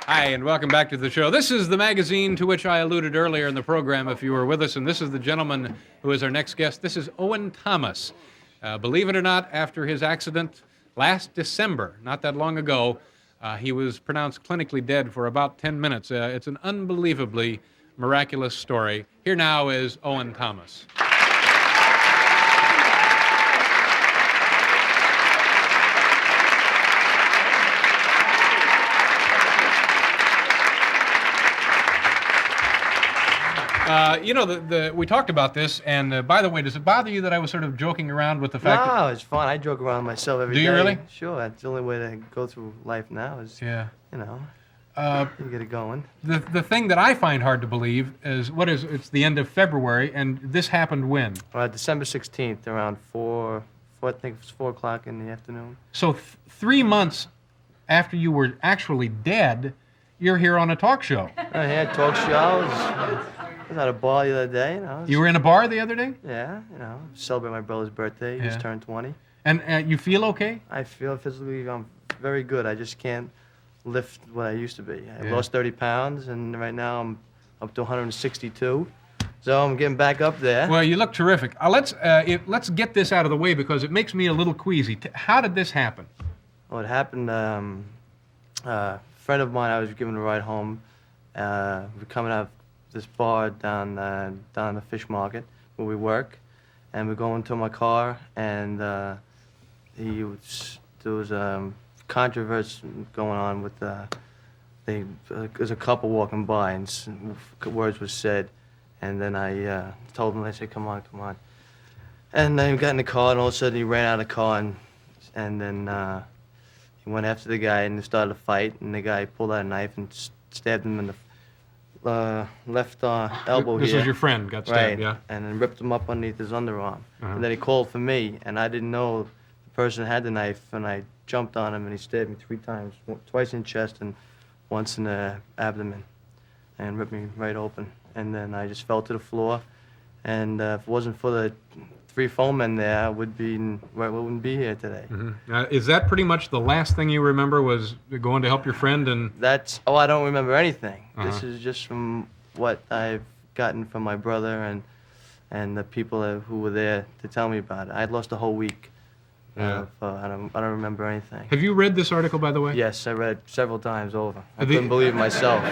Hi, and welcome back to the show. This is the magazine to which I alluded earlier in the program, if you were with us, and this is the gentleman who is our next guest. This is Owen Thomas. Believe it or not, after his accident last December, not that long ago, he was pronounced clinically dead for about 10 minutes. It's an unbelievably miraculous story. Here now is Owen Thomas. We talked about this, and by the way, does it bother you that I was sort of joking around with the fact No, it's fun. I joke around myself every day. Do you really? Sure. That's the only way to go through life now is, Yeah. you get it going. The thing that I find hard to believe is, it's the end of February, and this happened when? December 16th, around 4, I think it was 4 o'clock in the afternoon. So 3 months after you were actually dead, you're here on a talk show. I had talk shows. I was at a bar the other day, You were in a bar the other day? Yeah, celebrate my brother's birthday. He just turned 20. And you feel okay? I feel physically I'm very good. I just can't lift what I used to be. I Yeah. lost 30 pounds, and right now I'm up to 162. So I'm getting back up there. Well, you look terrific. Let's get this out of the way because it makes me a little queasy. How did this happen? Well, it happened, a friend of mine, I was giving a ride home. We're coming out of this bar down the fish market where we work, and we go into my car, and there was controversy going on with there's a couple walking by, and words were said, and then I told him, I said, come on. And I got in the car, and all of a sudden he ran out of the car, and then he went after the guy and started a fight, and the guy pulled out a knife and stabbed him in the left elbow This here. was your friend got stabbed, Right, yeah? and then ripped him up underneath his underarm. Uh-huh. And then he called for me, and I didn't know the person had the knife, and I jumped on him, and he stabbed me 3 times, twice in the chest and once in the abdomen, and ripped me right open. And then I just fell to the floor, and if it wasn't for the 3 foremen there, I wouldn't be here today. Mm-hmm. Is that pretty much the last thing you remember was going to help your friend? And I don't remember anything. Uh-huh. This is just from what I've gotten from my brother and the people who were there to tell me about it. I'd lost a whole week. Yeah. I don't remember anything. Have you read this article, by the way? Yes, I read it several times over. I couldn't believe it myself.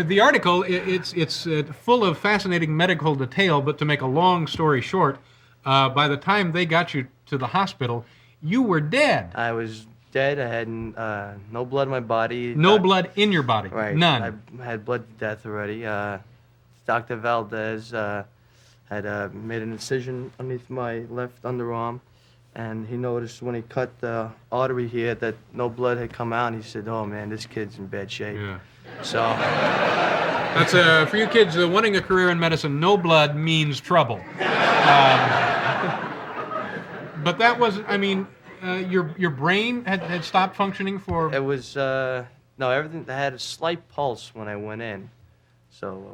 The article, it's full of fascinating medical detail, but to make a long story short, by the time they got you to the hospital, you were dead. I was dead. I had no blood in my body. No blood in your body. Right. None. I had blood to death already. Dr. Valdez had made an incision underneath my left underarm, and he noticed when he cut the artery here that no blood had come out, and he said, oh man, this kid's in bad shape. Yeah. So That's for you kids wanting a career in medicine, no blood means trouble. But that was, your brain had stopped functioning for... it was, no, everything, I had a slight pulse when I went in, so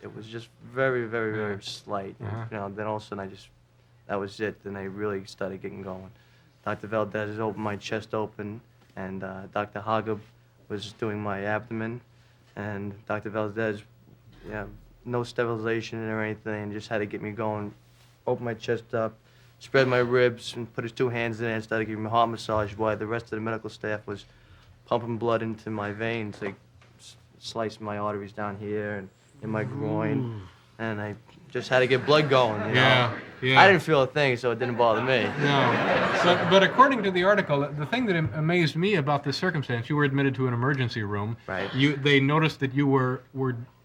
it was just very, very, very slight. Uh-huh. Then all of a sudden that was it. Then I really started getting going. Dr. Valdez opened my chest open, and Dr. Haga was doing my abdomen, and Dr. Valdez, no sterilization or anything, just had to get me going, open my chest up, spread my ribs, and put his 2 hands in and started giving me a heart massage while the rest of the medical staff was pumping blood into my veins. They sliced my arteries down here and in my groin, and I just had to get blood going. Yeah. I didn't feel a thing, so it didn't bother me. No. But according to the article, the thing that amazed me about this circumstance, you were admitted to an emergency room. Right. They noticed that you were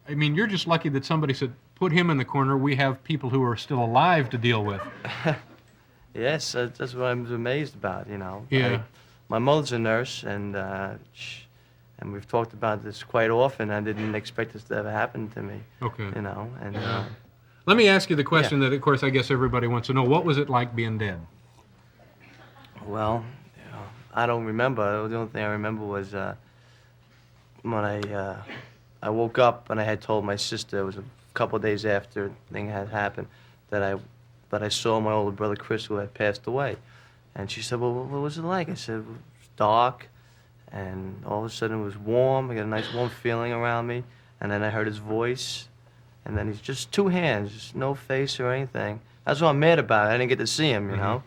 you're just lucky that somebody said, put him in the corner. We have people who are still alive to deal with. Yes, that's what I'm amazed about, Yeah. My mother's a nurse, and we've talked about this quite often. I didn't expect this to ever happen to me. Okay. And let me ask you the question that, of course, I guess everybody wants to know. What was it like being dead? well, I don't remember. The only thing I remember was when I woke up and I had told my sister, it was a couple of days after the thing had happened, that I saw my older brother Chris, who had passed away. And she said, well, what was it like? I said, it was dark, and all of a sudden it was warm. I got a nice warm feeling around me, and then I heard his voice, and then he's just two hands, just no face or anything. That's what I'm mad about. I didn't get to see him, you know.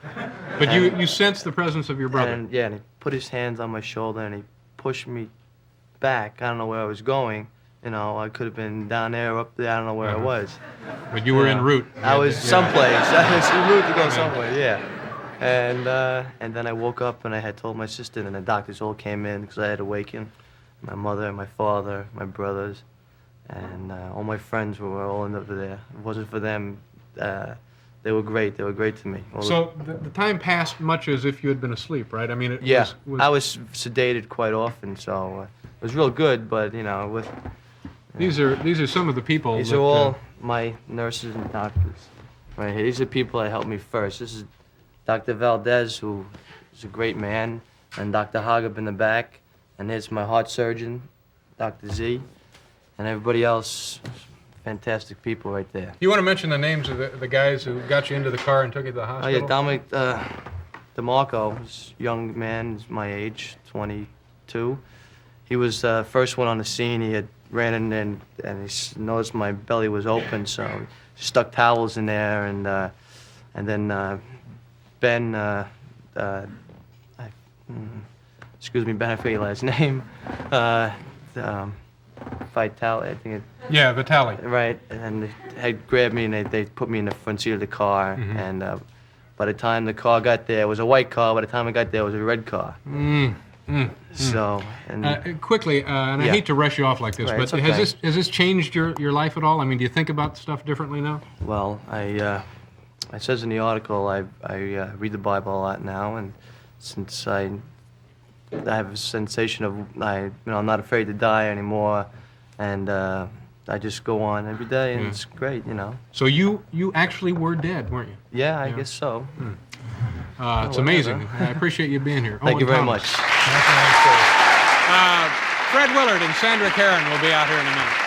But you sensed the presence of your brother. And, yeah, and he put his hands on my shoulder and he pushed me back. I don't know where I was going. You know, I could have been down there or up there. I don't know where I was. But you were en route. I was someplace. I was en route to go somewhere, yeah. And then I woke up and I had told my sister, and the doctors all came in because I had awakened. My mother, my father, my brothers, and all my friends were all over there. If it wasn't for them, they were great. They were great to me. So the time passed much as if you had been asleep, right? I mean, I was sedated quite often, so it was real good. But you know, these are some of the people. These are all my nurses and doctors, right here. These are people that helped me first. This is Dr. Valdez, who is a great man, and Dr. Hagab in the back, and here's my heart surgeon, Dr. Z, and everybody else. Fantastic people right there. You want to mention the names of the guys who got you into the car and took you to the hospital? Oh, yeah, Dominic DeMarco, this young man, is my age, 22. He was the first one on the scene. He had ran in and he noticed my belly was open, so he stuck towels in there, and then Ben, excuse me, Ben, I forget your last name. Vitale, I think it. Yeah, Vitale. Right, and they had grabbed me and they put me in the front seat of the car, and by the time the car got there, it was a white car. By the time I got there, it was a red car. So, and quickly, and I hate to rush you off like this, but okay. has this changed your life at all? I mean, do you think about stuff differently now? Well, it says in the article I read the Bible a lot now, and since I have a sensation of I'm not afraid to die anymore, and I just go on every day, and it's great, you know. So you actually were dead, weren't you? Yeah, I guess so. It's amazing. I appreciate you being here. Thank you very much. Fred Willard and Sandra Karen will be out here in a minute.